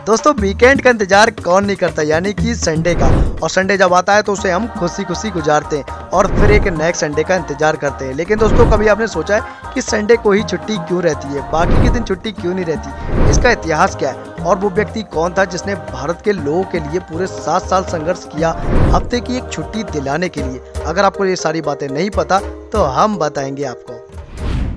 दोस्तों वीकेंड का इंतजार कौन नहीं करता, यानी कि संडे का। और संडे जब आता है तो उसे हम खुशी खुशी गुजारते हैं और फिर एक नेक्स्ट संडे का इंतजार करते हैं। लेकिन दोस्तों कभी आपने सोचा है कि संडे को ही छुट्टी क्यों रहती है, बाकी के दिन छुट्टी क्यों नहीं रहती? इसका इतिहास क्या है और वो व्यक्ति कौन था जिसने भारत के लोगों के लिए पूरे 7 साल संघर्ष किया हफ्ते की एक छुट्टी दिलाने के लिए? अगर आपको ये सारी बातें नहीं पता तो हम बताएंगे आपको।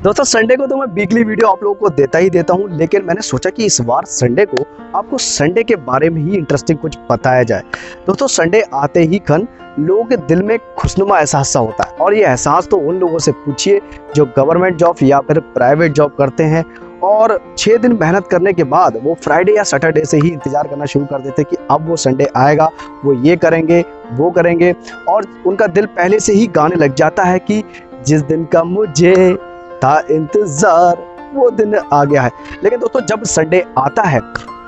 दोस्तों संडे को तो मैं वीकली वीडियो आप लोगों को देता ही देता हूं, लेकिन मैंने सोचा कि इस बार संडे को आपको संडे के बारे में ही इंटरेस्टिंग कुछ बताया जाए। दोस्तों संडे आते ही खन लोगों के दिल में खुशनुमा एहसास सा होता है, और ये एहसास तो उन लोगों से पूछिए जो गवर्नमेंट जॉब या फिर प्राइवेट जॉब करते हैं और 6 दिन मेहनत करने के बाद वो फ्राइडे या सैटरडे से ही इंतजार करना शुरू कर देते कि अब वो संडे आएगा, वो ये करेंगे वो करेंगे, और उनका दिल पहले से ही गाने लग जाता है कि जिस दिन का मुझे था इंतजार वो दिन आ गया है। लेकिन दोस्तों जब संडे आता है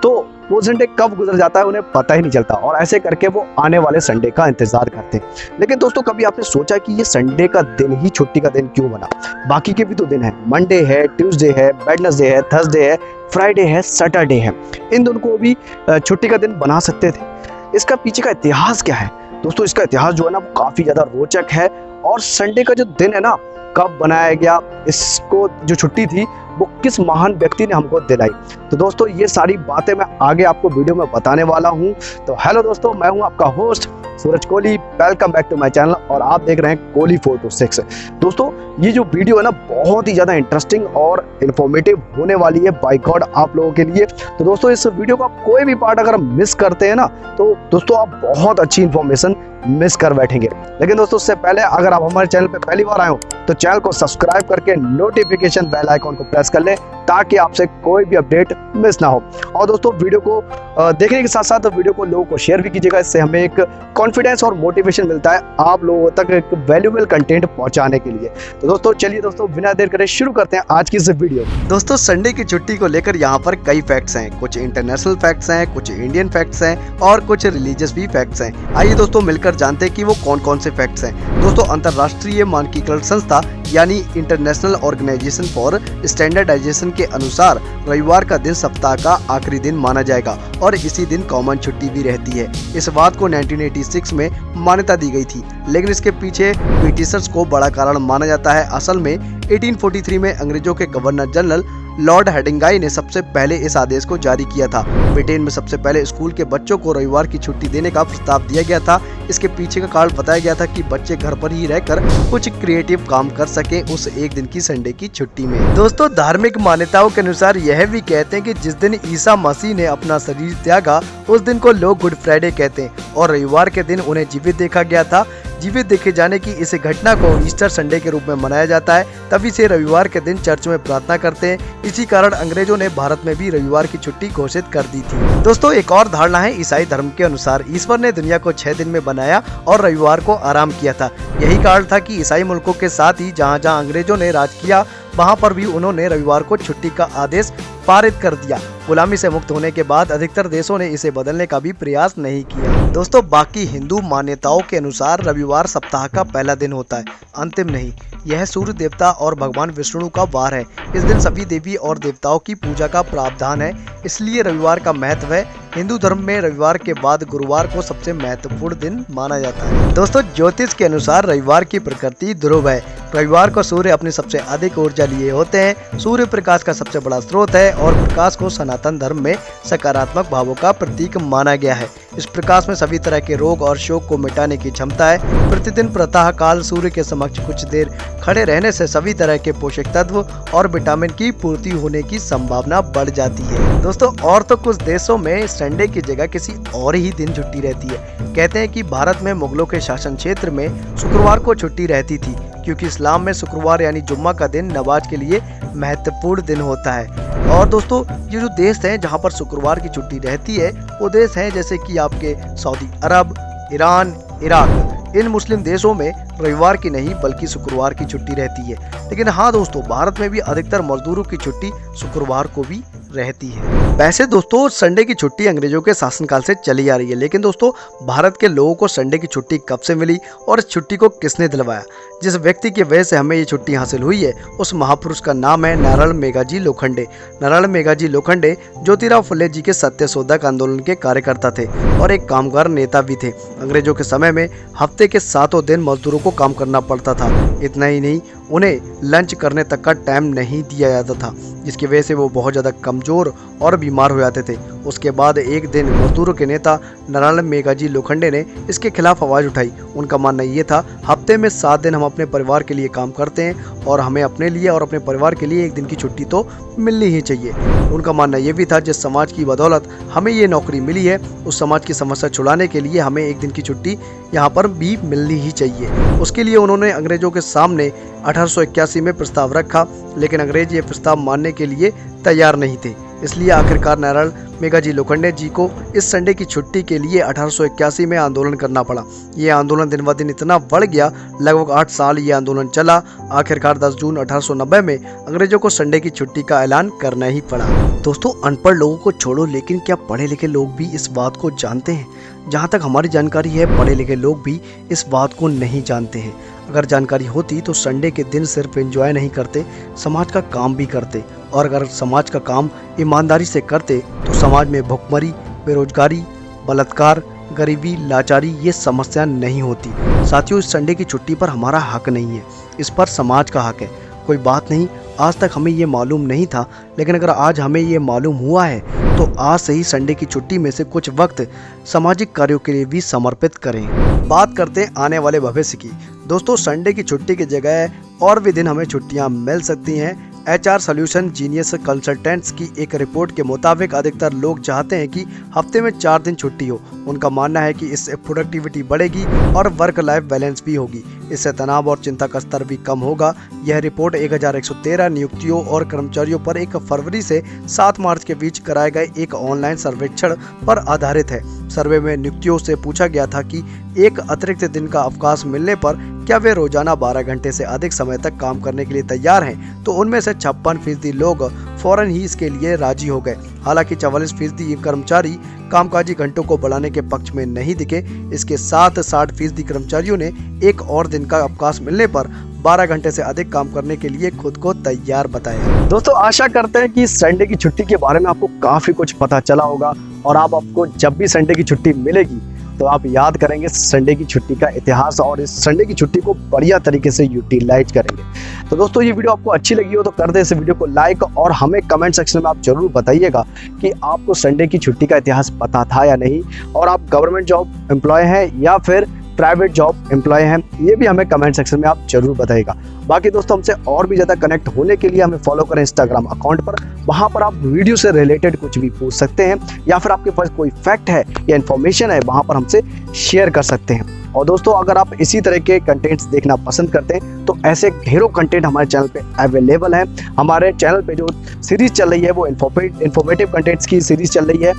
तो वो संडे कब गुजर जाता है उन्हें पता ही नहीं चलता, और ऐसे करके वो आने वाले संडे का इंतजार करते हैं। लेकिन दोस्तों कभी आपने सोचा कि ये संडे का दिन ही छुट्टी का दिन क्यों बना? बाकी के भी तो दिन है, मंडे है, ट्यूसडे है, वेडनेसडे है, थर्सडे है, फ्राइडे है, सैटरडे है, इन दोनों को भी छुट्टी का दिन बना सकते थे। इसका पीछे का इतिहास क्या है? दोस्तों इसका इतिहास जो है ना वो काफी ज्यादा रोचक है, और संडे का जो दिन है ना कब बनाया गया, इसको जो छुट्टी थी वो किस महान व्यक्ति ने हमको दिलाई, तो दोस्तों ये सारी बातें मैं आगे आपको वीडियो में बताने वाला हूं। तो हेलो दोस्तों, मैं हूं आपका host Suraj Kohli, welcome back to my channel, और आप देख रहे हैं कोहली 426। दोस्तों ये जो वीडियो है ना बहुत ही ज़्यादा इंटरेस्टिंग और इन्फॉर्मेटिव होने वाली है बाय गॉड आप लोगों के लिए। तो दोस्तों इस वीडियो का कोई भी पार्ट अगर मिस करते हैं ना तो दोस्तों आप बहुत अच्छी इन्फॉर्मेशन मिस कर बैठेंगे। लेकिन दोस्तों उससे पहले अगर आप हमारे चैनल पर पहली बार आए हो तो चैनल को सब्सक्राइब करके नोटिफिकेशन बेल आइकॉन को प्रेस कर लें ताकि आपसे कोई भी अपडेट मिस ना हो। और दोस्तों वीडियो को देखने के साथ साथ वीडियो को लोगों को शेयर भी कीजिएगा, इससे हमें एक कॉन्फिडेंस और मोटिवेशन मिलता है आप लोगों तक एक वैल्यूएबल कंटेंट पहुंचाने के लिए। तो दोस्तों चलिए दोस्तों बिना देर करे शुरू करते हैं आज की इस वीडियो। दोस्तों संडे की छुट्टी को लेकर यहाँ पर कई फैक्ट्स हैं, कुछ इंटरनेशनल फैक्ट्स हैं, कुछ इंडियन फैक्ट्स हैं और कुछ रिलीजियस भी फैक्ट्स हैं। आइए दोस्तों मिलकर जानते हैं कि वो कौन कौन से फैक्ट्स हैं। दोस्तों अंतर्राष्ट्रीय मानकीकरण संस्था यानी इंटरनेशनल ऑर्गेनाइजेशन फॉर स्टैंडर्डाइजेशन के अनुसार रविवार का दिन सप्ताह का आखिरी दिन माना जाएगा और इसी दिन कॉमन छुट्टी भी रहती है। इस बात को 1986 में मान्यता दी गई थी, लेकिन इसके पीछे ब्रिटिशर्स को बड़ा कारण माना जाता है। असल में 1843 में अंग्रेजों के गवर्नर जनरल लॉर्ड हेडिंगाई ने सबसे पहले इस आदेश को जारी किया था। ब्रिटेन में सबसे पहले स्कूल के बच्चों को रविवार की छुट्टी देने का प्रस्ताव दिया गया था। इसके पीछे का कारण बताया गया था कि बच्चे घर पर ही रहकर कुछ क्रिएटिव काम कर सके उस एक दिन की संडे की छुट्टी में। दोस्तों धार्मिक मान्यताओं के अनुसार यह भी कहते हैं कि जिस दिन ईसा मसीह ने अपना शरीर त्यागा उस दिन को लोग गुड फ्राइडे कहते हैं, और रविवार के दिन उन्हें जीवित देखा गया था। जीवित देखे जाने की इस घटना को ईस्टर संडे के रूप में मनाया जाता है। तभी से रविवार के दिन चर्च में प्रार्थना करते हैं। इसी कारण अंग्रेजों ने भारत में भी रविवार की छुट्टी घोषित कर दी थी। दोस्तों एक और धारणा है, ईसाई धर्म के अनुसार ईश्वर ने दुनिया को 6 दिन में बनाया और रविवार को आराम किया था। यही कारण था कि ईसाई मुल्कों के साथ ही जहाँ जहाँ अंग्रेजों ने राज किया वहाँ पर भी उन्होंने रविवार को छुट्टी का आदेश पारित कर दिया। गुलामी से मुक्त होने के बाद अधिकतर देशों ने इसे बदलने का भी प्रयास नहीं किया। दोस्तों बाकी हिंदू मान्यताओं के अनुसार रविवार सप्ताह का पहला दिन होता है, अंतिम नहीं। यह सूर्य देवता और भगवान विष्णु का वार है। इस दिन सभी देवी और देवताओं की पूजा का प्रावधान है, इसलिए रविवार का महत्व है। हिंदू धर्म में रविवार के बाद गुरुवार को सबसे महत्वपूर्ण दिन माना जाता है। दोस्तों ज्योतिष के अनुसार रविवार की प्रकृति ध्रुव है। रविवार को सूर्य अपनी सबसे अधिक ऊर्जा लिए होते हैं। सूर्य प्रकाश का सबसे बड़ा स्रोत है और प्रकाश को सनातन धर्म में सकारात्मक भावों का प्रतीक माना गया है। इस प्रकाश में सभी तरह के रोग और शोक को मिटाने की क्षमता है। प्रतिदिन प्रातः काल सूर्य के समक्ष कुछ देर खड़े रहने से सभी तरह के पोषक तत्व और विटामिन की पूर्ति होने की संभावना बढ़ जाती है। दोस्तों और तो कुछ देशों में संडे की जगह किसी और ही दिन छुट्टी रहती है। कहते हैं कि भारत में मुगलों के शासन क्षेत्र में शुक्रवार को छुट्टी रहती थी, क्योंकि इस्लाम में शुक्रवार यानी जुम्मा का दिन नमाज के लिए महत्वपूर्ण दिन होता है। और दोस्तों ये जो देश हैं जहाँ पर शुक्रवार की छुट्टी रहती है वो देश हैं जैसे कि आपके सऊदी अरब, ईरान, इराक। इन मुस्लिम देशों में रविवार की नहीं बल्कि शुक्रवार की छुट्टी रहती है। लेकिन हाँ दोस्तों भारत में भी अधिकतर मजदूरों की छुट्टी शुक्रवार को भी रहती है। वैसे दोस्तों संडे की छुट्टी अंग्रेजों के शासनकाल से चली आ रही है, लेकिन दोस्तों भारत के लोगों को संडे की छुट्टी कब से मिली और इस छुट्टी को किसने दिलवाया? जिस व्यक्ति की वजह से हमें ये छुट्टी हासिल हुई है उस महापुरुष का नाम है नारायण मेघाजी लोखंडे। नारायण मेघाजी लोखंडे ज्योतिराव फुले जी के सत्यशोधक आंदोलन के कार्यकर्ता थे और एक कामगार नेता भी थे। अंग्रेजों के समय में हफ्ते के 7 दिन मजदूरों को काम करना पड़ता था। इतना ही नहीं, उन्हें लंच करने तक का टाइम नहीं दिया जाता था, जिसकी वजह से वो बहुत ज़्यादा कमज़ोर और बीमार हो जाते थे। उसके बाद एक दिन मजदूरों के नेता नारायण मेघाजी लोखंडे ने इसके खिलाफ आवाज़ उठाई। उनका मानना ये था, हफ्ते में 7 दिन हम अपने परिवार के लिए काम करते हैं और हमें अपने लिए और अपने परिवार के लिए एक दिन की छुट्टी तो मिलनी ही चाहिए। उनका मानना ये भी था, जिस समाज की बदौलत हमें ये नौकरी मिली है उस समाज की समस्या छुड़ाने के लिए हमें एक दिन की छुट्टी यहाँ पर भी मिलनी ही चाहिए। उसके लिए उन्होंने अंग्रेजों के सामने 1881 में प्रस्ताव रखा, लेकिन अंग्रेज ये प्रस्ताव मानने के लिए तैयार नहीं थे। इसलिए आखिरकार नारायण मेघाजी लोखंडे जी को इस संडे की छुट्टी के लिए 1881 में आंदोलन करना पड़ा। ये आंदोलन दिन ब दिन इतना बढ़ गया, लगभग 8 साल ये आंदोलन चला। आखिरकार 10 जून 1890 में अंग्रेजों को संडे की छुट्टी का ऐलान करना ही पड़ा। दोस्तों अनपढ़ लोगों को छोड़ो, लेकिन क्या पढ़े लिखे लोग भी इस बात को जानते हैं? जहाँ तक हमारी जानकारी है, पढ़े लिखे लोग भी इस बात को नहीं जानते हैं। अगर जानकारी होती तो संडे के दिन सिर्फ एंजॉय नहीं करते, समाज का काम भी करते। और अगर समाज का काम ईमानदारी से करते तो समाज में भुखमरी, बेरोजगारी, बलात्कार, गरीबी, लाचारी ये समस्या नहीं होती। साथियों, इस संडे की छुट्टी पर हमारा हक नहीं है, इस पर समाज का हक है। कोई बात नहीं, आज तक हमें ये मालूम नहीं था, लेकिन अगर आज हमें ये मालूम हुआ है तो आज से ही संडे की छुट्टी में से कुछ वक्त सामाजिक कार्यों के लिए भी समर्पित करें। बात करते हैं आने वाले भविष्य की। दोस्तों संडे की छुट्टी की जगह और भी दिन हमें छुट्टियां मिल सकती हैं। HR सॉल्यूशन जीनियस कंसल्टेंट्स की एक रिपोर्ट के मुताबिक अधिकतर लोग चाहते हैं कि हफ्ते में 4 दिन छुट्टी हो। उनका मानना है कि इससे प्रोडक्टिविटी बढ़ेगी और वर्क लाइफ बैलेंस भी होगी। इससे तनाव और चिंता का स्तर भी कम होगा। यह रिपोर्ट 1113 नियुक्तियों और कर्मचारियों पर 1 फरवरी से 7 मार्च के बीच कराए गए एक ऑनलाइन सर्वेक्षण पर आधारित है। सर्वे में नियुक्तियों से पूछा गया था कि एक अतिरिक्त दिन का अवकाश मिलने पर क्या वे रोजाना 12 घंटे से अधिक समय तक काम करने के लिए तैयार हैं। तो उनमें से 56% लोग फौरन ही इसके लिए राजी हो गए। हालांकि 44% कर्मचारी कामकाजी घंटों को बढ़ाने के पक्ष में नहीं दिखे। इसके साथ 60% कर्मचारियों ने एक और दिन का अवकाश मिलने पर 12 घंटे से अधिक काम करने के लिए खुद को तैयार बताया। दोस्तों आशा करते हैं कि संडे की छुट्टी के बारे में आपको काफ़ी कुछ पता चला होगा और आपको जब भी संडे की छुट्टी मिलेगी तो आप याद करेंगे संडे की छुट्टी का इतिहास और इस संडे की छुट्टी को बढ़िया तरीके से यूटिलाइज करेंगे। तो दोस्तों ये वीडियो आपको अच्छी लगी हो तो कर दे इस वीडियो को लाइक और हमें कमेंट सेक्शन में आप जरूर बताइएगा कि आपको संडे की छुट्टी का इतिहास पता था या नहीं, और आप गवर्नमेंट जॉब एम्प्लॉय हैं या फिर प्राइवेट जॉब एम्प्लॉय हैं, ये भी हमें कमेंट सेक्शन में आप जरूर बताइएगा। बाकी दोस्तों हमसे और भी ज़्यादा कनेक्ट होने के लिए हमें फॉलो करें इंस्टाग्राम अकाउंट पर। वहाँ पर आप वीडियो से रिलेटेड कुछ भी पूछ सकते हैं या फिर आपके पास कोई फैक्ट है या इन्फॉर्मेशन है वहाँ पर हमसे शेयर कर सकते हैं। और दोस्तों अगर आप इसी तरह के कंटेंट्स देखना पसंद करते हैं तो ऐसे ढेरों कंटेंट हमारे चैनल पे अवेलेबल है। हमारे चैनल पे जो सीरीज चल रही है वो इन्फॉर्मेटिव कंटेंट्स की सीरीज चल रही है,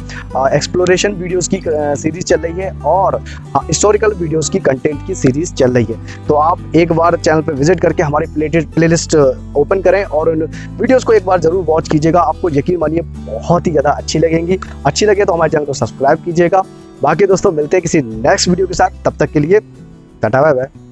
एक्सप्लोरेशन वीडियोस की सीरीज चल रही है और हिस्टोरिकल वीडियोस की कंटेंट की सीरीज चल रही है। तो आप एक बार चैनल पे विजिट करके हमारी प्लेलिस्ट ओपन करें और उन वीडियोस को एक बार जरूर वॉच कीजिएगा। आपको यकीन मानिए बहुत ही ज़्यादा अच्छी लगेंगी। अच्छी लगे तो हमारे चैनल को सब्सक्राइब कीजिएगा। बाकी दोस्तों मिलते हैं किसी नेक्स्ट वीडियो के साथ, तब तक के लिए टाटा बाय बाय।